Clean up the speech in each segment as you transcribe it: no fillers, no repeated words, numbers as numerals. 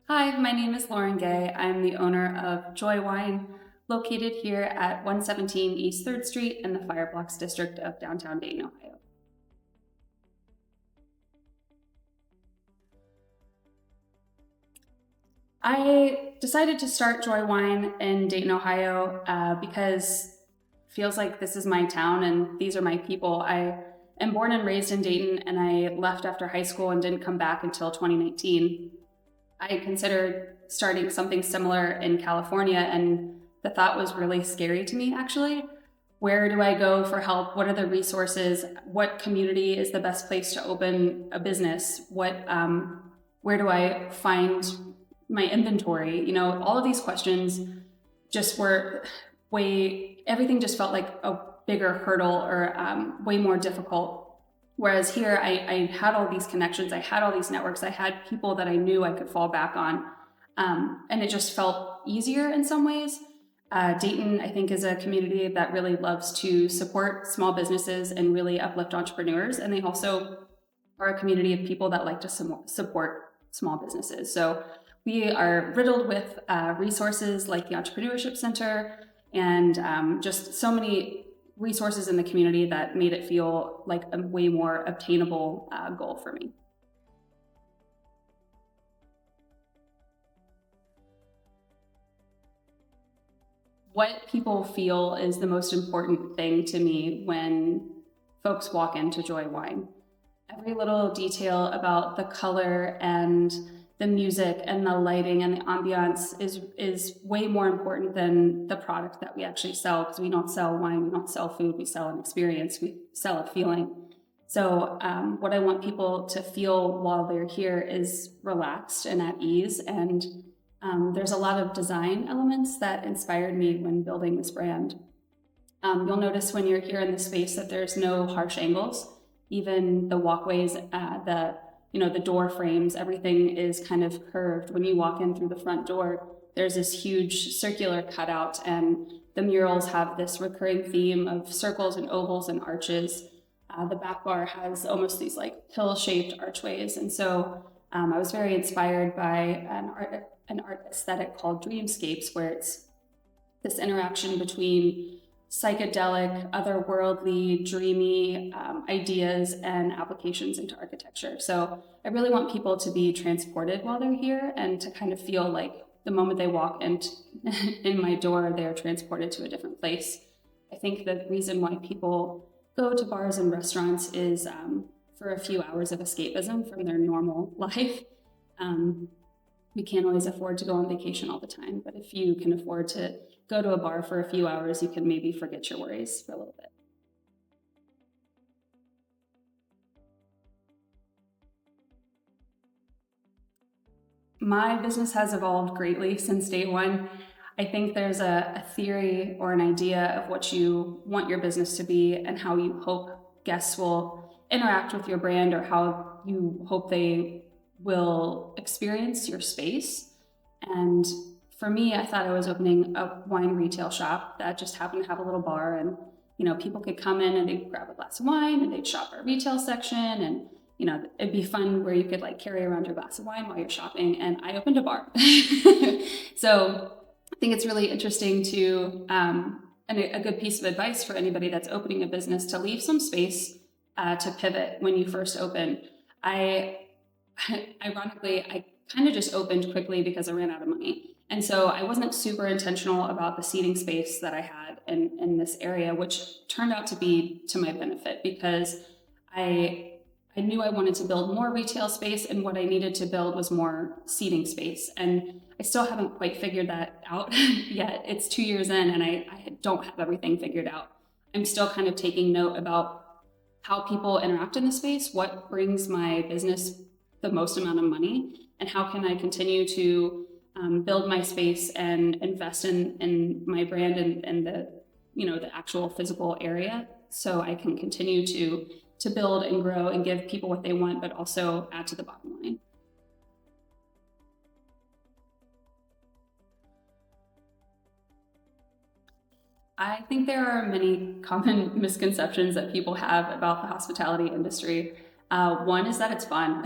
Hi, my name is Lauren Gay. I'm the owner of Joy Wine, located here at 117 East 3rd Street in the Fireblocks district of downtown Dayton, Ohio. I decided to start Joy Wine in Dayton, Ohio because it feels like this is my town and these are my people. I am born and raised in Dayton, and I left after high school and didn't come back until 2019. I considered starting something similar in California, and the thought was really scary to me, actually. Where do I go for help? What are the resources? What community is the best place to open a business? Where do I find my inventory? All of these questions just were everything just felt like a bigger hurdle or way more difficult. Whereas here, I had all these connections, I had all these networks, I had people that I knew I could fall back on. And it just felt easier in some ways. Dayton, I think, is a community that really loves to support small businesses and really uplift entrepreneurs. And they also are a community of people that like to support small businesses. So we are riddled with resources like the Entrepreneurship Center and just so many resources in the community that made it feel like a way more obtainable goal for me. What people feel is the most important thing to me when folks walk into Joy Wine. Every little detail about the color and the music and the lighting and the ambiance is way more important than the product that we actually sell, because we don't sell wine, we don't sell food, we sell an experience, we sell a feeling. So what I want people to feel while they're here is relaxed and at ease. And there's a lot of design elements that inspired me when building this brand. You'll notice when you're here in the space that there's no harsh angles. Even the walkways, the door frames, everything is kind of curved. When you walk in through the front door, there's this huge circular cutout, and the murals have this recurring theme of circles and ovals and arches. The back bar has almost these like pill-shaped archways, and so I was very inspired by an art aesthetic called Dreamscapes, where it's this interaction between psychedelic, otherworldly, dreamy ideas and applications into architecture. So I really want people to be transported while they're here and to kind of feel like the moment they walk in my door, they're transported to a different place. I think the reason why people go to bars and restaurants is for a few hours of escapism from their normal life. We can't always afford to go on vacation all the time, but if you can afford to go to a bar for a few hours, you can maybe forget your worries for a little bit. My business has evolved greatly since day one. I think there's a theory or an idea of what you want your business to be and how you hope guests will interact with your brand, or how you hope they will experience your space. And for me, I thought I was opening a wine retail shop that just happened to have a little bar, and people could come in and they'd grab a glass of wine and they'd shop our retail section, and it'd be fun where you could like carry around your glass of wine while you're shopping. And I opened a bar. So I think it's really interesting to, and a good piece of advice for anybody that's opening a business, to leave some space to pivot when you first open. Ironically, I kind of just opened quickly because I ran out of money. And so I wasn't super intentional about the seating space that I had in this area, which turned out to be to my benefit, because I knew I wanted to build more retail space, and what I needed to build was more seating space. And I still haven't quite figured that out yet. It's 2 years in, and I don't have everything figured out. I'm still kind of taking note about how people interact in the space, what brings my business the most amount of money, and how can I continue to build my space and invest in my brand and the actual physical area, so I can continue to build and grow and give people what they want, but also add to the bottom line. I think there are many common misconceptions that people have about the hospitality industry. One is that it's fun.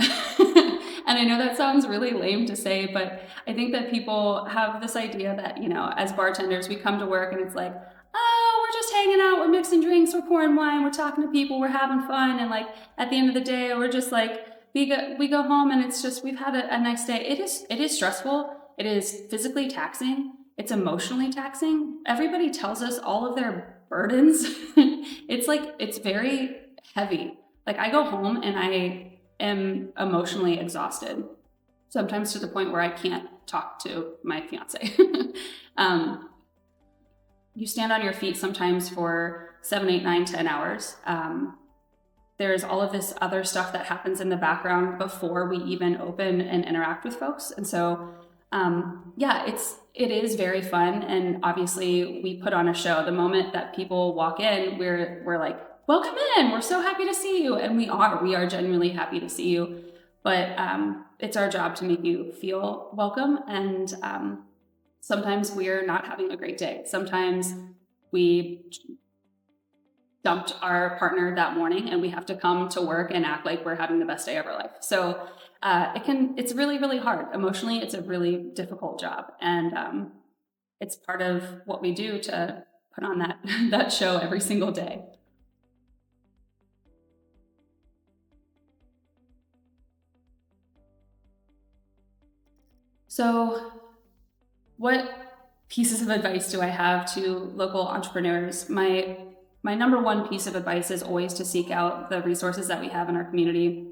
And I know that sounds really lame to say, but I think that people have this idea that, as bartenders, we come to work and it's like, oh, we're just hanging out, we're mixing drinks, we're pouring wine, we're talking to people, we're having fun. And like at the end of the day, we're just like, we go home and it's just, we've had a nice day. It is stressful. It is physically taxing. It's emotionally taxing. Everybody tells us all of their burdens. It's very heavy. Like I go home and I am emotionally exhausted, sometimes to the point where I can't talk to my fiance. You stand on your feet sometimes for 7, 8, 9, 10 hours. There's all of this other stuff that happens in the background before we even open and interact with folks. And so, it is very fun. And obviously we put on a show. The moment that people walk in, we're like, welcome in. We're so happy to see you. And we are genuinely happy to see you. But it's our job to make you feel welcome. And sometimes we're not having a great day. Sometimes we dumped our partner that morning and we have to come to work and act like we're having the best day of our life. So it's really, really hard. Emotionally, it's a really difficult job. And it's part of what we do to put on that show every single day. So what pieces of advice do I have to local entrepreneurs? My number one piece of advice is always to seek out the resources that we have in our community.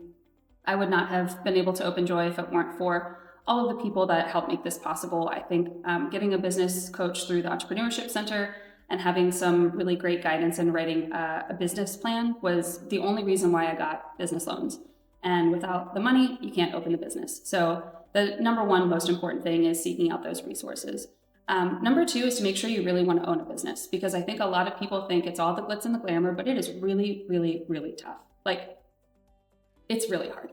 I would not have been able to open Joy if it weren't for all of the people that helped make this possible. I think getting a business coach through the Entrepreneurship Center and having some really great guidance in writing a business plan was the only reason why I got business loans. And without the money, you can't open the business. So the number one most important thing is seeking out those resources. Number two is to make sure you really want to own a business, because I think a lot of people think it's all the glitz and the glamour, but it is really, really, really tough. Like, it's really hard.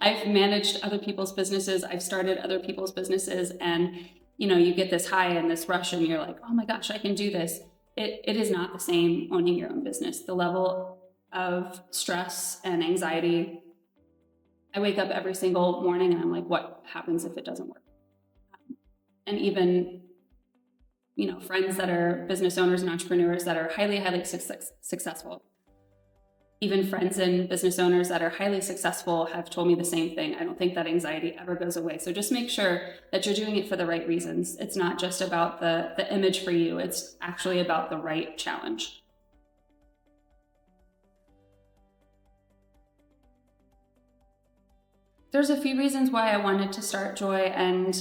I've managed other people's businesses. I've started other people's businesses, and you get this high and this rush and you're like, oh my gosh, I can do this. It is not the same owning your own business. The level of stress and anxiety. I wake up every single morning and I'm like, what happens if it doesn't work? And even, friends that are business owners and entrepreneurs that are highly, highly successful. Even friends and business owners that are highly successful have told me the same thing. I don't think that anxiety ever goes away. So just make sure that you're doing it for the right reasons. It's not just about the image for you. It's actually about the right challenge. There's a few reasons why I wanted to start Joy, and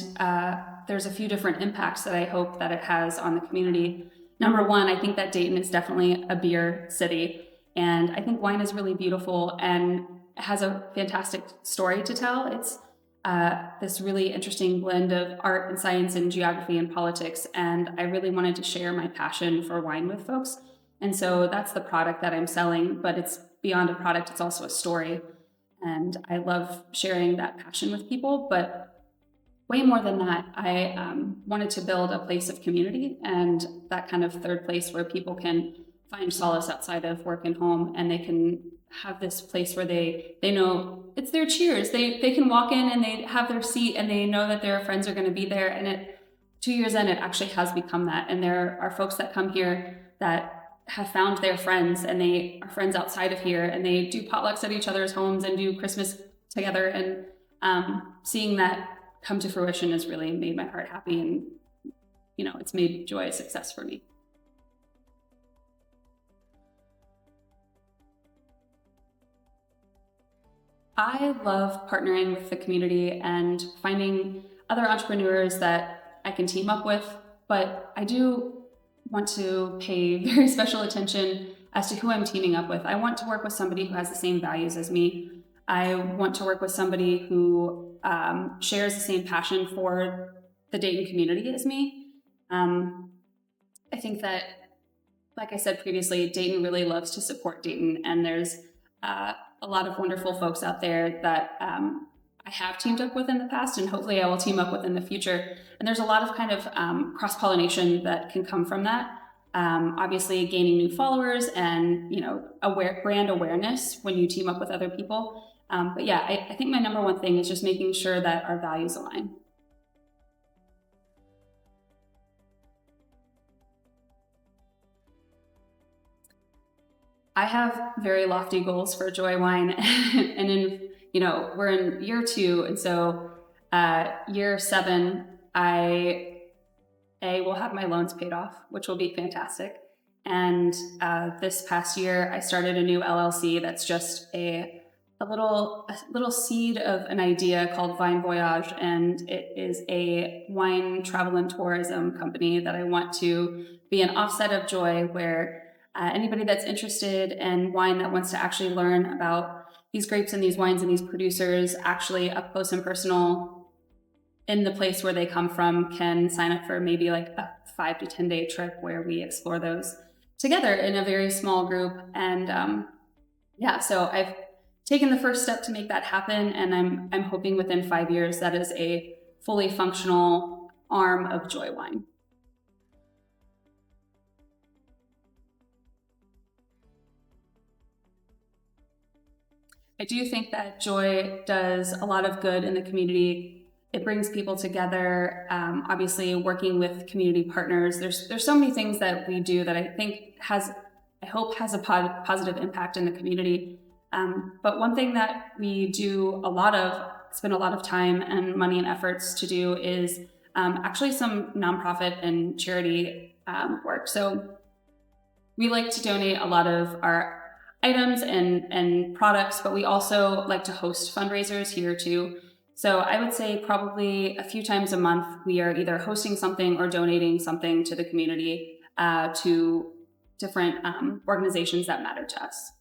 there's a few different impacts that I hope that it has on the community. Number one, I think that Dayton is definitely a beer city, and I think wine is really beautiful and has a fantastic story to tell. It's this really interesting blend of art and science and geography and politics, and I really wanted to share my passion for wine with folks. And so that's the product that I'm selling, but it's beyond a product, it's also a story. And I love sharing that passion with people, but way more than that, I wanted to build a place of community and that kind of third place where people can find solace outside of work and home, and they can have this place where they know it's their cheers. They can walk in and they have their seat and they know that their friends are going to be there. And 2 years in, it actually has become that. And there are folks that come here that have found their friends, and they are friends outside of here, and they do potlucks at each other's homes and do Christmas together. And seeing that come to fruition has really made my heart happy, and it's made Joy a success for me. I love partnering with the community and finding other entrepreneurs that I can team up with, but I do want to pay very special attention as to who I'm teaming up with. I want to work with somebody who has the same values as me. I want to work with somebody who shares the same passion for the Dayton community as me. I think that, like I said previously, Dayton really loves to support Dayton, and there's a lot of wonderful folks out there that I have teamed up with in the past, and hopefully I will team up with in the future. And there's a lot of kind of cross-pollination that can come from that. obviously gaining new followers and, brand awareness when you team up with other people. But yeah, I think my number one thing is just making sure that our values align. I have very lofty goals for Joy Wine, and we're in year 2, and so year 7, I will have my loans paid off, which will be fantastic. And this past year, I started a new LLC that's just a little seed of an idea called Vine Voyage, and it is a wine travel and tourism company that I want to be an offset of Joy, where anybody that's interested in wine that wants to actually learn about these grapes and these wines and these producers actually up close and personal in the place where they come from can sign up for maybe like a 5 to 10 day trip where we explore those together in a very small group. And so I've taken the first step to make that happen, and I'm hoping within 5 years that is a fully functional arm of Joy Wine. I do think that Joy does a lot of good in the community. It brings people together. Obviously, working with community partners. There's so many things that we do that I think I hope has a positive impact in the community. But one thing that we do spend a lot of time and money and efforts to do is actually some nonprofit and charity work. So we like to donate a lot of our items and products, but we also like to host fundraisers here too. So I would say probably a few times a month, we are either hosting something or donating something to the community, to different organizations that matter to us.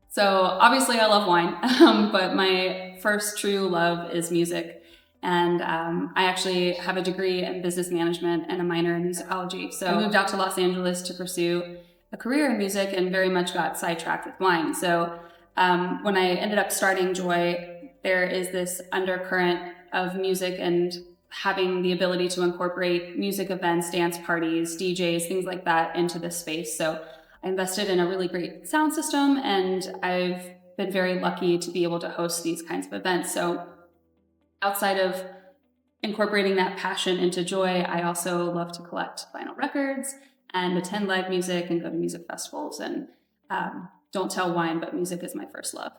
So obviously I love wine, but my first true love is music. And I actually have a degree in business management and a minor in musicology. So I moved out to Los Angeles to pursue a career in music and very much got sidetracked with wine. So when I ended up starting Joy, there is this undercurrent of music and having the ability to incorporate music events, dance parties, DJs, things like that into this space. So I invested in a really great sound system, and I've been very lucky to be able to host these kinds of events. So outside of incorporating that passion into Joy, I also love to collect vinyl records and attend live music and go to music festivals. And don't tell wine, but music is my first love.